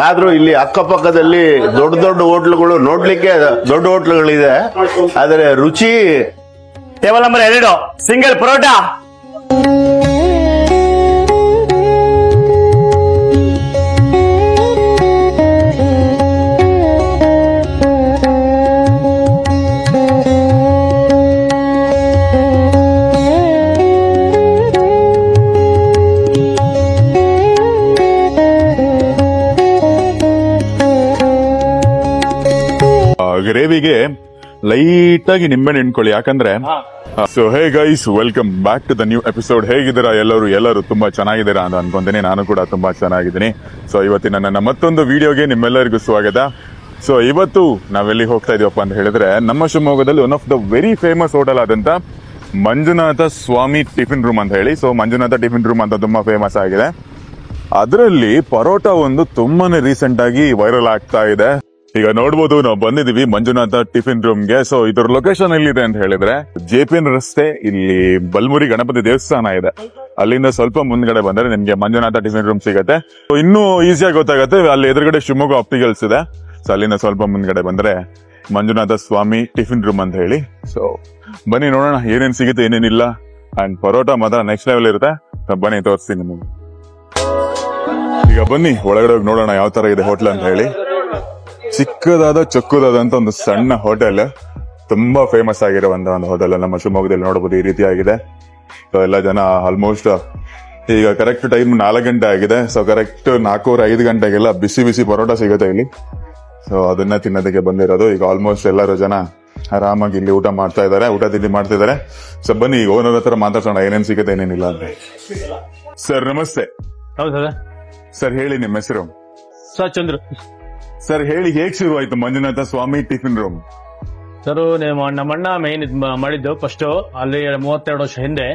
ಆದ್ರೂ ಇಲ್ಲಿ ಅಕ್ಕಪಕ್ಕದಲ್ಲಿ ದೊಡ್ಡ ದೊಡ್ಡ ಹೋಟ್ಲುಗಳು ನೋಡ್ಲಿಕ್ಕೆ ದೊಡ್ಡ ಹೋಟ್ಲುಗಳಿದೆ, ಆದರೆ ರುಚಿ. Table number 2 single parotta. ಗ್ರೇವಿಗೆ ಲೈಟ್ ಆಗಿ ನಿಂಬೆಹಣ್ಣು ಹಿಂಡ್ಕೊಳ್ಳಿ, ಯಾಕಂದ್ರೆ so hey guys, welcome back to the new episode. ಹೇಗಿದ್ದೀರಾ ಎಲ್ಲರೂ ತುಂಬಾ ಚೆನ್ನಾಗಿದ್ದೀರಾ ಅಂತ ಅನ್ಕೊಂತೀನಿ. ನಾನು ಕೂಡ ತುಂಬಾ ಚೆನ್ನಾಗಿದ್ದೀನಿ. ಸೊ ಇವತ್ತಿನ ನನ್ನ ಮತ್ತೊಂದು ವಿಡಿಯೋಗೆ ನಿಮ್ಮೆಲ್ಲರಿಗೂ ಸ್ವಾಗತ. ಸೊ ಇವತ್ತು ನಾವೆಲ್ಲಿ ಹೋಗ್ತಾ ಇದೀವಪ್ಪ ಅಂತ ಹೇಳಿದ್ರೆ, ನಮ್ಮ ಶಿವಮೊಗ್ಗದಲ್ಲಿ one of the very famous hotel ಆದಂತ ಮಂಜುನಾಥ ಸ್ವಾಮಿ ಟಿಫಿನ್ ರೂಮ್ ಅಂತ ಹೇಳಿ. ಸೊ ಮಂಜುನಾಥ ಟಿಫಿನ್ ರೂಮ್ ಅಂತ ತುಂಬಾ ಫೇಮಸ್ ಆಗಿದೆ. ಅದರಲ್ಲಿ ಪರೋಟ ಒಂದು ತುಂಬಾನೇ ರೀಸೆಂಟ್ ಆಗಿ ವೈರಲ್ ಆಗ್ತಾ ಇದೆ. ಈಗ ನೋಡ್ಬೋದು, ನಾವು ಬಂದಿದೀವಿ ಮಂಜುನಾಥ ಟಿಫಿನ್ ರೂಮ್ಗೆ. ಸೊ ಇದರ ಲೊಕೇಶನ್ ಎಲ್ಲಿದೆ ಅಂತ ಹೇಳಿದ್ರೆ, JPN ರಸ್ತೆ, ಇಲ್ಲಿ ಬಲ್ಮುರಿ ಗಣಪತಿ ದೇವಸ್ಥಾನ ಇದೆ, ಅಲ್ಲಿಂದ ಸ್ವಲ್ಪ ಮುಂದ್ಗಡೆ ಬಂದ್ರೆ ನಿಮ್ಗೆ ಮಂಜುನಾಥ ಟಿಫಿನ್ ರೂಮ್ ಸಿಗತ್ತೆ. ಇನ್ನೂ ಈಸಿಯಾಗಿ ಗೊತ್ತಾಗತ್ತೆ, ಅಲ್ಲಿ ಎದುರುಗಡೆ ಶಿವಮೊಗ್ಗ ಆಪ್ಟಿಕಲ್ಸ್ ಇದೆ. ಸೊ ಅಲ್ಲಿಂದ ಸ್ವಲ್ಪ ಮುಂದ್ಗಡೆ ಬಂದ್ರೆ ಮಂಜುನಾಥ ಸ್ವಾಮಿ ಟಿಫಿನ್ ರೂಮ್ ಅಂತ ಹೇಳಿ. ಸೊ ಬನ್ನಿ ನೋಡೋಣ ಏನೇನ್ ಸಿಗುತ್ತೆ ಏನೇನಿಲ್ಲ. ಅಂಡ್ ಪರೋಟ ಮಾತ್ರ ನೆಕ್ಸ್ಟ್ ಲೆವೆಲ್ ಇರುತ್ತೆ. ಬನ್ನಿ ತೋರಿಸ್ತೀನಿ ನಿಮಗೆ. ಈಗ ಬನ್ನಿ ಒಳಗಡೆ ಹೋಗಿ ನೋಡೋಣ ಯಾವ ತರ ಇದೆ ಹೋಟ್ಲ್ ಅಂತ ಹೇಳಿ. ಚಿಕ್ಕದಾದ ಚೊಕ್ಕದಾದಂತ ಒಂದು ಸಣ್ಣ ಹೋಟೆಲ್, ತುಂಬಾ ಫೇಮಸ್ ಆಗಿರುವಂತ ಒಂದು ಹೋಟೆಲ್ ನಮ್ಮ ಶಿವಮೊಗ್ಗದಲ್ಲಿ ನೋಡಬಹುದು. ಈ ರೀತಿಯಾಗಿದೆ. ಸೊ ಎಲ್ಲ ಜನ ಆಲ್ಮೋಸ್ಟ್ ಈಗ ಕರೆಕ್ಟ್ ಟೈಮ್ 4 ಗಂಟೆ ಆಗಿದೆ. ಸೊ ಕರೆಕ್ಟ್ 4:05 ಗಂಟೆಗೆಲ್ಲ ಬಿಸಿ ಬಿಸಿ ಪರೋಟ ಸಿಗುತ್ತೆ ಇಲ್ಲಿ. ಸೊ ಅದನ್ನ ತಿನ್ನೋದಕ್ಕೆ ಬಂದಿರೋದು. ಈಗ ಆಲ್ಮೋಸ್ಟ್ ಎಲ್ಲರೂ ಜನ ಆರಾಮಾಗಿ ಇಲ್ಲಿ ಊಟ ಮಾಡ್ತಾ ಇದಾರೆ, ಊಟ ತಿಂಡಿ ಮಾಡ್ತಾ ಇದಾರೆ. ಸೊ ಬನ್ನಿ ಈಗ ಓನರ್ ಹತ್ರ ಮಾತಾಡ್ಸೋಣ ಏನೇನ್ ಸಿಗುತ್ತೆ ಏನೇನಿಲ್ಲ ಅಂತ. ಸರ್ ನಮಸ್ತೆ. ಹೌದಾ ಸರ್ ಹೇಳಿ ನಿಮ್ಮ ಹೆಸರು? ಸರ್ ಚಂದ್ರು. ಸರ್ ಹೇಳಿ, ಹೇಗ್ ಶುರುವಾಯ್ತು ಮಂಜುನಾಥ ಸ್ವಾಮಿ ಟಿಫಿನ್ ರೂಮ್? ಸರ್ ನಮ್ಮಣ್ಣ ಮೇನ್ ಮಾಡಿದ್ದು ಫಸ್ಟ್, ಅಲ್ಲಿ 32 ವರ್ಷ ಹಿಂದೆ.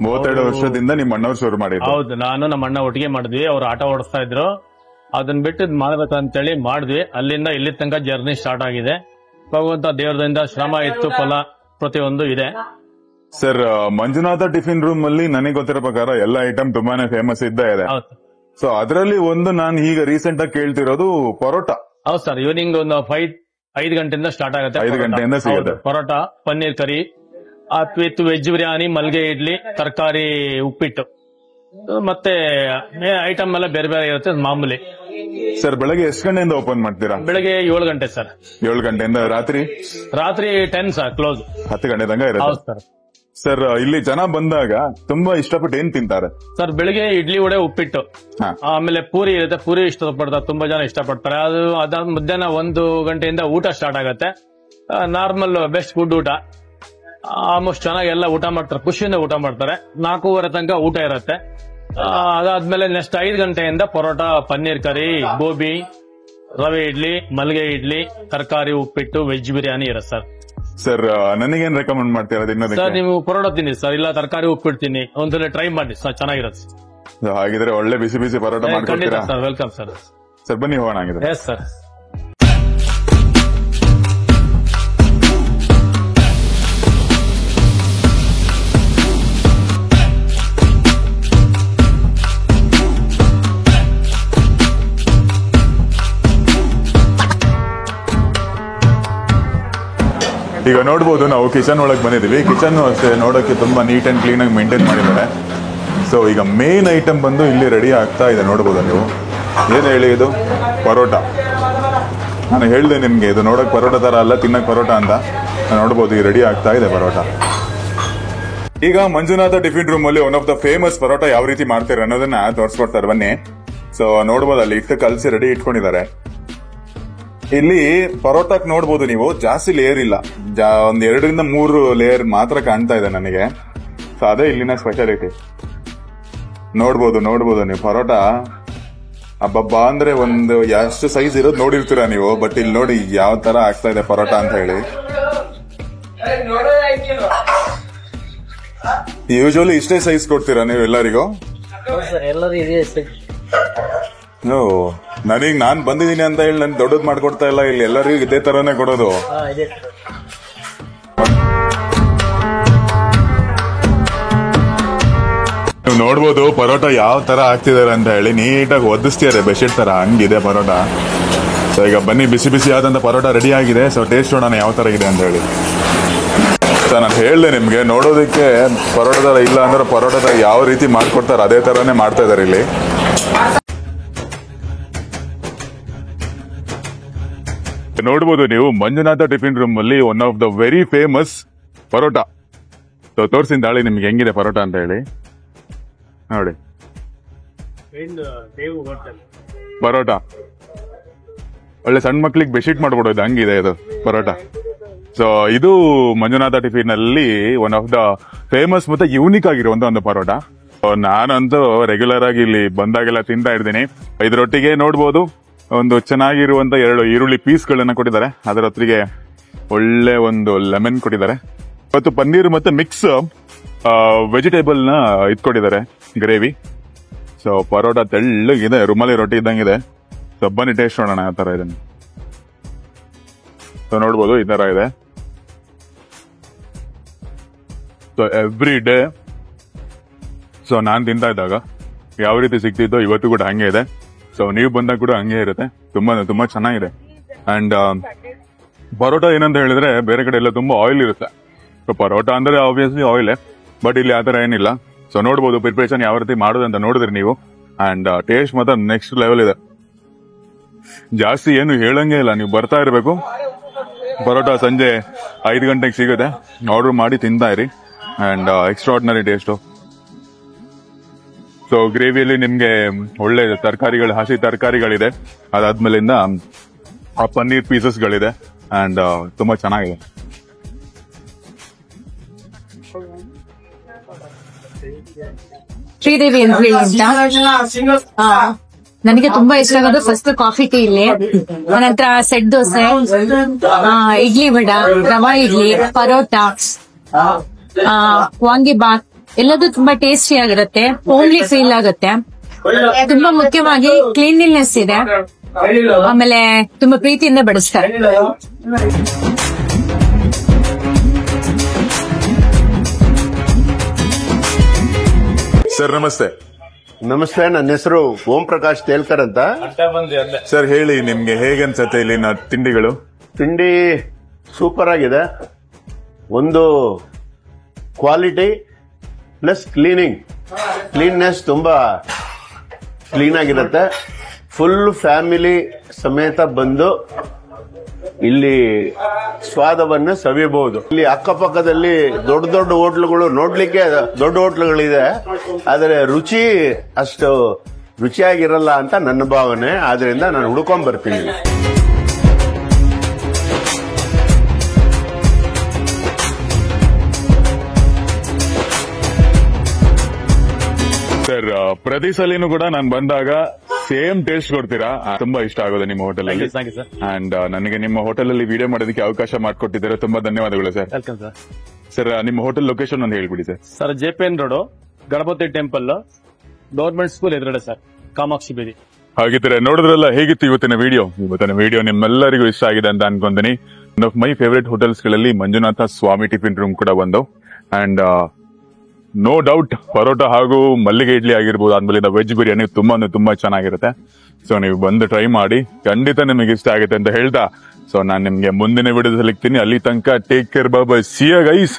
32 ವರ್ಷದಿಂದ ನಿಮ್ಮ ಅಣ್ಣವ್ರು ಶುರು ಮಾಡಿದ್ರು? ಹೌದು, ನಾನು ನಮ್ಮ ಅಣ್ಣ ಒಟ್ಟಿಗೆ ಮಾಡಿದ್ವಿ. ಅವ್ರು ಆಟೋ ಓಡಿಸ್ತಾ ಇದ್ರು, ಅದನ್ನ ಬಿಟ್ಟು ಮಾಡ್ಬೇಕಂತೇಳಿ ಮಾಡಿದ್ವಿ. ಅಲ್ಲಿಂದ ಇಲ್ಲಿ ತನಕ ಜರ್ನಿ ಸ್ಟಾರ್ಟ್ ಆಗಿದೆ. ಭಗವಂತ ದೇವರದಿಂದ ಶ್ರಮ ಇತ್ತು, ಫಲ ಪ್ರತಿಯೊಂದು ಇದೆ. ಸರ್ ಮಂಜುನಾಥ ಟಿಫಿನ್ ರೂಮ್ ಅಲ್ಲಿ ನನಗೆ ಗೊತ್ತಿರೋ ಪ್ರಕಾರ ಎಲ್ಲ ಐಟಮ್ ತುಂಬಾನೇ ಫೇಮಸ್ ಇದ್ದೇ ಇದೆ. ಸೊ ಅದರಲ್ಲಿ ಒಂದು ನಾನು ಈಗ ರೀಸೆಂಟ್ ಆಗಿ ಕೇಳ್ತಿರೋದು ಪರೋಟ. ಹೌದು ಸರ್, ಈವ್ನಿಂಗ್ ಒಂದು 5 ಗಂಟೆಯಿಂದ ಸ್ಟಾರ್ಟ್ ಆಗುತ್ತೆ. 5 ಗಂಟೆಯಿಂದ ಸಿಗುತ್ತೆ ಪರೋಟ, ಪನ್ನೀರ್ ಕರಿ ವಿತ್ ವೆಜ್ ಬಿರಿಯಾನಿ, ಮಲ್ಗೆ ಇಡ್ಲಿ, ತರಕಾರಿ, ಉಪ್ಪಿಟ್ಟು, ಮತ್ತೆ ಐಟಮ್ ಎಲ್ಲ ಬೇರೆ ಬೇರೆ ಇರುತ್ತೆ ಮಾಮೂಲಿ. ಸರ್ ಬೆಳಗ್ಗೆ ಎಷ್ಟು ಗಂಟೆಯಿಂದ ಓಪನ್ ಮಾಡ್ತೀರಾ? ಬೆಳಗ್ಗೆ 7 ಗಂಟೆ ಸರ್. 7 ಗಂಟೆಯಿಂದ ರಾತ್ರಿ 10 ಸರ್ ಕ್ಲೋಸ್. 10 ಗಂಟೆ ತನಕ ಇರುತ್ತೆ. ಹೌದು ಸರ್. ಸರ್ ಇಲ್ಲಿ ಜನ ಬಂದಾಗ ತುಂಬಾ ಇಷ್ಟಪಟ್ಟು ಏನ್ ತಿಂತಾರೆ? ಸರ್ ಬೆಳಿಗ್ಗೆ ಇಡ್ಲಿ, ವಡೆ, ಉಪ್ಪಿಟ್ಟು, ಆಮೇಲೆ ಪೂರಿ ಇರುತ್ತೆ. ಪೂರಿ ಇಷ್ಟಪಡ್ತಾರೆ, ತುಂಬಾ ಜನ ಇಷ್ಟಪಡ್ತಾರೆ. ಅದಾದ ಮಧ್ಯಾಹ್ನ 1 ಗಂಟೆಯಿಂದ ಊಟ ಸ್ಟಾರ್ಟ್ ಆಗುತ್ತೆ. ನಾರ್ಮಲ್ ಬೆಸ್ಟ್ ಫುಡ್ ಊಟ. ಆಲ್ಮೋಸ್ಟ್ ಚೆನ್ನಾಗಿ ಎಲ್ಲ ಊಟ ಮಾಡ್ತಾರೆ, ಖುಷಿಯಿಂದ ಊಟ ಮಾಡ್ತಾರೆ. 4:15 ತನಕ ಊಟ ಇರುತ್ತೆ. ಅದಾದ್ಮೇಲೆ ನೆಕ್ಸ್ಟ್ 5 ಗಂಟೆಯಿಂದ ಪರೋಟ, ಪನ್ನೀರ್ ಕರಿ, ಗೋಬಿ, ರವೆ ಇಡ್ಲಿ, ಮಲ್ಗೆ ಇಡ್ಲಿ, ತರಕಾರಿ, ಉಪ್ಪಿಟ್ಟು, ವೆಜ್ ಬಿರಿಯಾನಿ ಇರುತ್ತೆ ಸರ್. ಸರ್ ನನಗೇನ್ ರೆಕಮೆಂಡ್ ಮಾಡ್ತೀರಾ ತಿನ್ನೋದಕ್ಕೆ? ಸರ್ ನೀವು ಪರೋಟ ತಿನ್ನಿ ಸರ್, ಇಲ್ಲ ತರಕಾರಿ ಉಪ್ಪಿಡ್ತೀನಿ, ಒಂದ್ಸಲ ಟ್ರೈ ಮಾಡಿ ಸರ್, ಚೆನ್ನಾಗಿರುತ್ತೆ. ಹಾಗಿದ್ರೆ ಒಳ್ಳೆ ಬಿಸಿ ಬಿಸಿ ಪರೋಟ ಮಾಡ್ಕೊಡ್ತೀರಾ? Sir welcome sir. ಸರ್ ಬನ್ನಿ ಹೋಗೋಣ ಹಾಗಿದ್ರೆ. Yes sir. ಈಗ ನೋಡ್ಬೋದು, ನಾವು ಕಿಚನ್ ಒಳಗೆ ಬಂದಿದ್ದೀವಿ. ಕಿಚನ್ ಅಷ್ಟೇ ನೋಡೋಕೆ ತುಂಬಾ ನೀಟ್ ಅಂಡ್ ಕ್ಲೀನ್ ಆಗಿ ಮೇಂಟೈನ್ ಮಾಡಿದ್ದಾರೆ. ಸೊ ಈಗ ಮೇನ್ ಐಟಮ್ ಬಂದು ಇಲ್ಲಿ ರೆಡಿ ಆಗ್ತಾ ಇದೆ. ನೋಡ್ಬೋದು ನೀವು. ಏನು ಹೇಳಿ, ಇದು ಪರೋಟ. ನಾನು ಹೇಳಿದೆ ನಿಮ್ಗೆ, ಇದು ನೋಡಕ್ ಪರೋಟ ತರ ಅಲ್ಲ, ತಿನ್ನಕ್ ಪರೋಟ ಅಂತ. ನೋಡ್ಬೋದು ಈಗ ರೆಡಿ ಆಗ್ತಾ ಇದೆ ಪರೋಟ. ಈಗ ಮಂಜುನಾಥ ಟಿಫಿನ್ ರೂಮ್ ಅಲ್ಲಿ one of the famous parotta ಯಾವ ರೀತಿ ಮಾಡ್ತಾರೆ ಅನ್ನೋದನ್ನ ತೋರಿಸ್ಕೊಡ್ತಾರೆ, ಬನ್ನಿ. ಸೊ ನೋಡ್ಬೋದು, ಅಲ್ಲಿ ಹಿಟ್ಟು ಕಲಸಿ ರೆಡಿ ಇಟ್ಕೊಂಡಿದ್ದಾರೆ. ಇಲ್ಲಿ ಪರೋಟಕ್ ನೋಡ್ಬೋದು ನೀವು, ಜಾಸ್ತಿ ಲೇಯರ್ ಇಲ್ಲ, ಒಂದ್ 2ರಿಂದ 3 ಲೇಯರ್ ಮಾತ್ರ ಕಾಣ್ತಾ ಇದೆ ನನಗೆ. ಸೊ ಅದೇ ಇಲ್ಲಿನ ಸ್ಪೆಷಾಲಿಟಿ. ನೋಡ್ಬೋದು ನೀವು ಪರೋಟ ಅಬ್ಬಬ್ಬಾ ಅಂದ್ರೆ ಒಂದು ಎಷ್ಟು ಸೈಜ್ ಇರೋದು ನೋಡಿರ್ತೀರಾ ನೀವು. ಬಟ್ ಇಲ್ಲಿ ನೋಡಿ ಯಾವ ತರ ಆಗ್ತಾ ಇದೆ ಪರೋಟ ಅಂತ ಹೇಳಿ. ಯೂಶುವಲಿ ಇಷ್ಟೇ ಸೈಜ್ ಕೊಡ್ತೀರಾ ನೀವು ಎಲ್ಲರಿಗೂ? ನನಗೆ ನಾನ್ ಬಂದಿದ್ದೀನಿ ಅಂತ ಹೇಳಿ ನನ್ ದೊಡ್ಡದ್ ಮಾಡ್ಕೊಡ್ತಾ ಇಲ್ಲ, ಇಲ್ಲಿ ಎಲ್ಲರಿಗೂ ಇದೇ ತರಾನೇ ಕೊಡೋದು. ನೋಡ್ಬೋದು ಪರೋಟ ಯಾವ ತರ ಹಾಕ್ತಿದಾರೆ ಅಂತ ಹೇಳಿ, ನೀಟಾಗಿ ಒದಿಸ್ತಿದ್ದಾರೆ ಬೆಡ್ಶೀಟ್ ತರ, ಹಂಗಿದೆ ಪರೋಟ. ಸೊ ಈಗ ಬನ್ನಿ, ಬಿಸಿ ಬಿಸಿ ಆದಂತ ಪರೋಟ ರೆಡಿ ಆಗಿದೆ. ಸೊ ಟೇಸ್ಟ್ ನೋಡೋಣ ಯಾವ ತರ ಇದೆ ಅಂತ ಹೇಳಿ. ಸೊ ನಾನು ಹೇಳಿದೆ ನಿಮ್ಗೆ, ನೋಡೋದಕ್ಕೆ ಪರೋಟ ತರ ಇಲ್ಲ ಅಂದ್ರೆ ಪರೋಟ ತರ ಯಾವ ರೀತಿ ಮಾಡ್ಕೊಡ್ತಾರೆ ಅದೇ ತರಾನೇ ಮಾಡ್ತಾ ಇದಾರೆ ಇಲ್ಲಿ. ನೋಡ್ಬೋದು ನೀವು, ಮಂಜುನಾಥ ಟಿಫಿನ್ ರೂಮ್ ಅಲ್ಲಿ one of the very famous parotta. So ತೋರ್ಸಿನ ತಾಳಿ ನಿಮ್ಗೆ ಹೆಂಗಿದೆ ಪರೋಟ ಅಂತ ಹೇಳಿ ನೋಡಿ. ಪರೋಟ ಒಳ್ಳೆ ಸಣ್ಣ ಮಕ್ಳಿಗೆ ಬೆಡ್ಶೀಟ್ ಮಾಡ್ಬಿಡೋದು, ಹಂಗಿದೆ ಇದು ಪರೋಟ. ಸೊ ಇದು ಮಂಜುನಾಥ ಟಿಫಿನ್ ಅಲ್ಲಿ ಒನ್ ಆಫ್ ದ ಫೇಮಸ್ ಮತ್ತೆ ಯೂನಿಕ್ ಆಗಿರುವಂತ ಒಂದು ಪರೋಟ. ನಾನಂತೂ ರೆಗ್ಯುಲರ್ ಆಗಿ ಇಲ್ಲಿ ಬಂದಾಗೆಲ್ಲ ತಿಂತಾ ಇರ್ತೀನಿ. ಇದರೊಟ್ಟಿಗೆ ನೋಡ್ಬೋದು ಒಂದು ಚೆನ್ನಾಗಿರುವಂತ 2 ಈರುಳ್ಳಿ ಪೀಸ್ಗಳನ್ನ ಕೊಟ್ಟಿದ್ದಾರೆ, ಅದರ ಹೊತ್ತಿಗೆ ಒಳ್ಳೆ ಒಂದು ಲೆಮನ್ ಕೊಟ್ಟಿದ್ದಾರೆ. ಮತ್ತು ಪನ್ನೀರ್ ಮತ್ತೆ ಮಿಕ್ಸ್ ವೆಜಿಟೇಬಲ್ ನ ಇದ್ಕೊಟ್ಟಿದ್ದಾರೆ, ಗ್ರೇವಿ. ಸೊ ಪರೋಟ ತೆಳ್ಳಗಿದೆ, ರುಮಾಲಿ ರೊಟ್ಟಿ ಇದ್ದಂಗಿದೆ. ಸೊ ಬನ್ನಿ ಟೇಸ್ಟ್ ನೋಡೋಣ ಯಾವ ತರ ಇದೆ. ಸೊ ನೋಡ್ಬೋದು ಈ ತರ ಇದೆ. ಸೊ ಎವ್ರಿ ಡೇ ಸೊ ನಾನ್ ತಿಂತಾ ಇದ್ದಾಗ ಯಾವ ರೀತಿ ಸಿಗ್ತಿದ್ದೋ ಇವತ್ತು ಕೂಡ ಹಂಗೆ ಇದೆ. ಸೊ ನೀವು ಬಂದಾಗ ಕೂಡ ಹಂಗೆ ಇರುತ್ತೆ, ತುಂಬಾ ಚೆನ್ನಾಗಿದೆ. ಅಂಡ್ ಪರೋಟ ಏನಂತ ಹೇಳಿದ್ರೆ ಬೇರೆ ಕಡೆ ಎಲ್ಲ ತುಂಬಾ ಆಯಿಲ್ ಇರುತ್ತೆ. ಸೊ ಪರೋಟ ಅಂದ್ರೆ ಆಬ್ವಿಯಸ್ಲಿ ಆಯಿಲ್, ಬಟ್ ಇಲ್ಲಿ ಆತರ ಏನಿಲ್ಲ. ಸೊ ನೋಡ್ಬೋದು ಪ್ರಿಪರೇಷನ್ ಯಾವ ರೀತಿ ಮಾಡೋದಂತ ನೋಡಿದ್ರಿ ನೀವು. ಅಂಡ್ ಟೇಸ್ಟ್ ಮಾತ್ರ ನೆಕ್ಸ್ಟ್ ಲೆವೆಲ್ ಇದೆ. ಜಾಸ್ತಿ ಏನು ಹೇಳಂಗೆ ಇಲ್ಲ, ನೀವು ಬರ್ತಾ ಇರಬೇಕು. ಪರೋಟ ಸಂಜೆ 5 ಗಂಟೆಗೆ ಸಿಗುತ್ತೆ, ಆರ್ಡರ್ ಮಾಡಿ ತಿಂತಾ ಇರಿ. And extraordinary taste. ಸೊ ಗ್ರೇವಿಯಲ್ಲಿ ನಿಮ್ಗೆ ಒಳ್ಳೆ ತರಕಾರಿಗಳು, ಹಸಿ ತರಕಾರಿಗಳಿದೆ. ಅದಾದ್ಮೇಲಿಂದ ಆ ಪನ್ನೀರ್ ಪೀಸಸ್ಗಳಿದೆ. ಅಂಡ್ ತುಂಬಾ ಚೆನ್ನಾಗಿದೆ. ಶ್ರೀದೇವಿ ಅಂತ ಹೇಳಿ ಅಂತ. ನನಗೆ ತುಂಬಾ ಇಷ್ಟ ಆಗೋದು ಫಸ್ಟ್ ಕಾಫಿ ಟೀ ಇಲ್ಲಿ, ನಂತರ ಸೆಟ್ ದೋಸೆ, ಇಡ್ಲಿ ವಡ, ರವಾ ಇಡ್ಲಿ, ಪರೋಟ, ವಾಂಗಿ ಬಾತ್ ಎಲ್ಲದೂ ತುಂಬಾ ಟೇಸ್ಟಿ ಆಗಿರುತ್ತೆ, ಹೋಮ್ಲಿ ಫೀಲ್ ಆಗುತ್ತೆ. ತುಂಬಾ ಮುಖ್ಯವಾಗಿ ಕ್ಲೀನ್ಲಿನೆಸ್ ಇದೆ, ಆಮೇಲೆ ತುಂಬಾ ಪ್ರೀತಿಯಿಂದ ಬಡಿಸ್ತಾರೆ. ಸರ್ ನಮಸ್ತೆ. ನಮಸ್ತೆ, ನನ್ನ ಹೆಸರು ಓಂ ಪ್ರಕಾಶ್ ತೇಲ್ಕರ್ ಅಂತ. ಸರ್ ಹೇಳಿ, ನಿಮ್ಗೆ ಹೇಗೆ ಅನ್ಸತ್ತೆ ಇಲ್ಲಿನ ತಿಂಡಿಗಳು? ತಿಂಡಿ ಸೂಪರ್ ಆಗಿದೆ. ಒಂದು ಕ್ವಾಲಿಟಿ ಪ್ಲಸ್ ಕ್ಲೀನ್ನೆಸ್ ತುಂಬಾ ಕ್ಲೀನ್ ಆಗಿರುತ್ತೆ. ಫುಲ್ ಫ್ಯಾಮಿಲಿ ಸಮೇತ ಬಂದು ಇಲ್ಲಿ ಸ್ವಾದವನ್ನು ಸವಿಯಬಹುದು. ಇಲ್ಲಿ ಅಕ್ಕಪಕ್ಕದಲ್ಲಿ ದೊಡ್ಡ ಹೋಟ್ಲುಗಳು, ನೋಡ್ಲಿಕ್ಕೆ ದೊಡ್ಡ ಹೋಟ್ಲುಗಳಿದೆ, ಆದರೆ ರುಚಿ ಅಷ್ಟು ರುಚಿಯಾಗಿರಲ್ಲ ಅಂತ ನನ್ನ ಭಾವನೆ. ಆದ್ರಿಂದ ನಾನು ಹುಡ್ಕೊಂಡ್ ಬರ್ತೀನಿ. ಸರ್ ಪ್ರತಿ ಸಲಿನೂ ಕೂಡ ನಾನು ಬಂದಾಗ ಸೇಮ್ ಟೇಸ್ಟ್ ಕೊಡ್ತೀರಾ, ತುಂಬಾ ಇಷ್ಟ ಆಗೋದು ನಿಮ್ಮ ಹೋಟೆಲ್ ಅಲ್ಲಿ. ಅಂಡ್ ನನಗೆ ನಿಮ್ಮ ಹೋಟೆಲ್ ಅಲ್ಲಿ ವಿಡಿಯೋ ಮಾಡೋದಕ್ಕೆ ಅವಕಾಶ ಮಾಡಿಕೊಟ್ಟಿದ್ದಾರೆ, ತುಂಬಾ ಧನ್ಯವಾದಗಳು ಸರ್. Welcome sir. ಸರ್ ನಿಮ್ಮ ಹೋಟೆಲ್ ಲೊಕೇಶನ್ ಒಂದು ಹೇಳ್ಬಿಡಿ sir. Sir JPN road, Ganapati temple, government school ಎದುರುಗಡೆ ಸರ್, ಕಾಮಾಕ್ಷಿ ಬೀದಿ. ಹಾಗಿದ್ರೆ ನೋಡಿದ್ರಲ್ಲ ಹೇಗಿತ್ತು ಇವತ್ತಿನ ವಿಡಿಯೋ ನಿಮ್ಮೆಲ್ಲರಿಗೂ ಇಷ್ಟ ಆಗಿದೆ ಅಂತ ಅನ್ಕೊಂತೀನಿ. One of my favourite hotels ಗಳಲ್ಲಿ ಮಂಜುನಾಥ ಸ್ವಾಮಿ ಟಿಫಿನ್ ರೂಮ್ ಕೂಡ ಒಂದು. ಅಂಡ್ ನೋ ಡೌಟ್ ಪರೋಟ ಹಾಗೂ ಮಲ್ಲಿಗೆ ಇಡ್ಲಿ ಆಗಿರ್ಬೋದು, ಆದ್ಮೇಲೆ ವೆಜ್ ಬಿರಿಯಾನಿ ತುಂಬಾ ಚೆನ್ನಾಗಿರುತ್ತೆ. ಸೊ ನೀವು ಬಂದು ಟ್ರೈ ಮಾಡಿ, ಖಂಡಿತ ನಿಮಗೆ ಇಷ್ಟ ಆಗುತ್ತೆ ಅಂತ ಹೇಳ್ತಾ, ಸೊ ನಾನು ನಿಮ್ಗೆ ಮುಂದಿನ ವಿಡಿಯೋದಲ್ಲಿ ಸಿಗ್ತೀನಿ. ಅಲ್ಲಿ ತನಕ take care, bye, see you guys.